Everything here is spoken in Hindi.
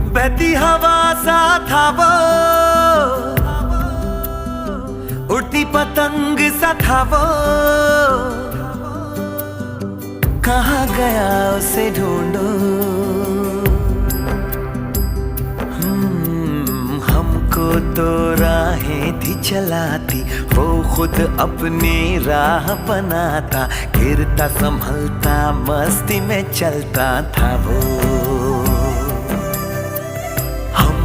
बहती हवा सा था वो, उड़ती पतंग सा था वो, कहाँ गया उसे ढूंढो। हमको तो राहें थी चलाती, वो खुद अपनी राह बनाता, गिरता संभलता मस्ती में चलता था वो।